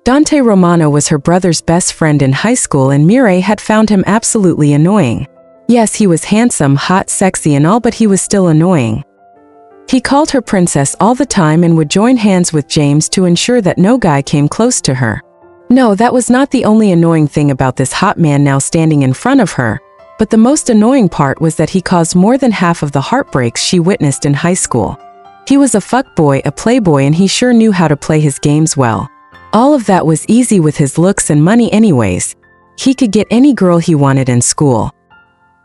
Dante Romano was her brother's best friend in high school, and Mireille had found him absolutely annoying. Yes, he was handsome, hot, sexy and all, but he was still annoying. He called her princess all the time and would join hands with James to ensure that no guy came close to her. No, that was not the only annoying thing about this hot man now standing in front of her, but the most annoying part was that he caused more than half of the heartbreaks she witnessed in high school. He was a fuckboy, a playboy, and he sure knew how to play his games well. All of that was easy with his looks and money anyways. He could get any girl he wanted in school.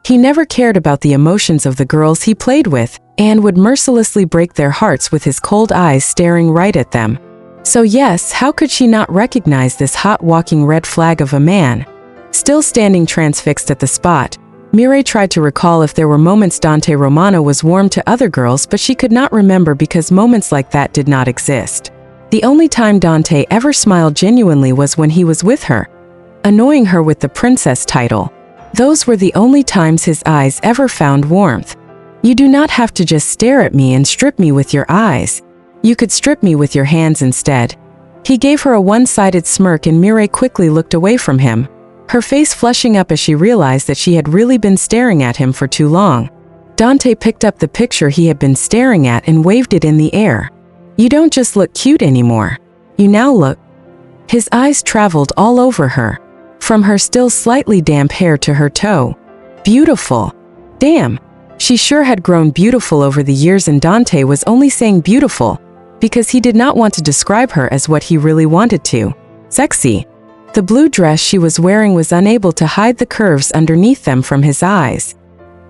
He never cared about the emotions of the girls he played with, and would mercilessly break their hearts with his cold eyes staring right at them. So yes, how could she not recognize this hot walking red flag of a man? Still standing transfixed at the spot, Mireille tried to recall if there were moments Dante Romano was warm to other girls, but she could not remember because moments like that did not exist. The only time Dante ever smiled genuinely was when he was with her, annoying her with the princess title. Those were the only times his eyes ever found warmth. You do not have to just stare at me and strip me with your eyes. You could strip me with your hands instead. He gave her a one-sided smirk and Mireille quickly looked away from him, her face flushing up as she realized that she had really been staring at him for too long. Dante picked up the picture he had been staring at and waved it in the air. You don't just look cute anymore. You now look... His eyes traveled all over her, from her still slightly damp hair to her toe. Beautiful. Damn. She sure had grown beautiful over the years, and Dante was only saying beautiful because he did not want to describe her as what he really wanted to. Sexy. The blue dress she was wearing was unable to hide the curves underneath them from his eyes.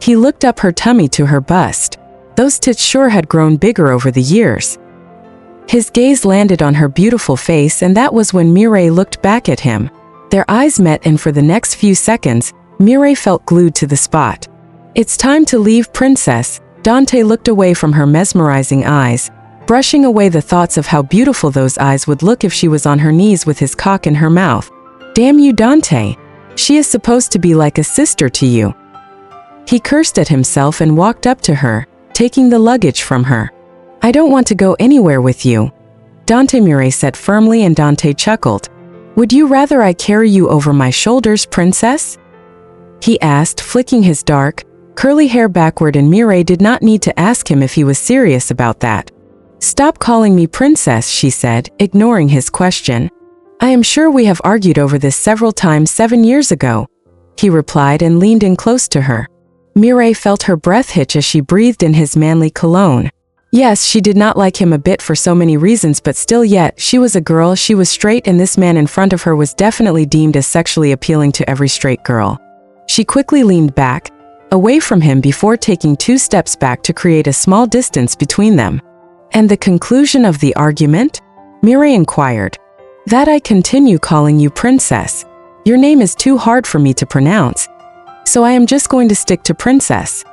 He looked up her tummy to her bust. Those tits sure had grown bigger over the years. His gaze landed on her beautiful face, and that was when Mireille looked back at him. Their eyes met, and for the next few seconds, Mireille felt glued to the spot. It's time to leave, princess. Dante looked away from her mesmerizing eyes, brushing away the thoughts of how beautiful those eyes would look if she was on her knees with his cock in her mouth. Damn you, Dante. She is supposed to be like a sister to you. He cursed at himself and walked up to her, taking the luggage from her. I don't want to go anywhere with you, Dante. Mireille said firmly, and Dante chuckled. Would you rather I carry you over my shoulders, princess? He asked, flicking his dark, curly hair backward, and Mireille did not need to ask him if he was serious about that. Stop calling me princess, she said, ignoring his question. I am sure we have argued over this several times 7 years ago, he replied and leaned in close to her. Mireille felt her breath hitch as she breathed in his manly cologne. Yes, she did not like him a bit for so many reasons, but still, yet, she was a girl, she was straight, and this man in front of her was definitely deemed as sexually appealing to every straight girl. She quickly leaned back, away from him, before taking 2 steps back to create a small distance between them. And the conclusion of the argument? Mireille inquired. That I continue calling you princess. Your name is too hard for me to pronounce, so I am just going to stick to princess.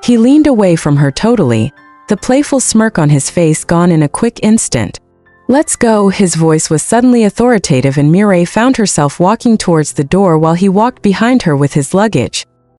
He leaned away from her totally, the playful smirk on his face gone in a quick instant. Let's go. His voice was suddenly authoritative, and Mireille found herself walking towards the door while he walked behind her with his luggage.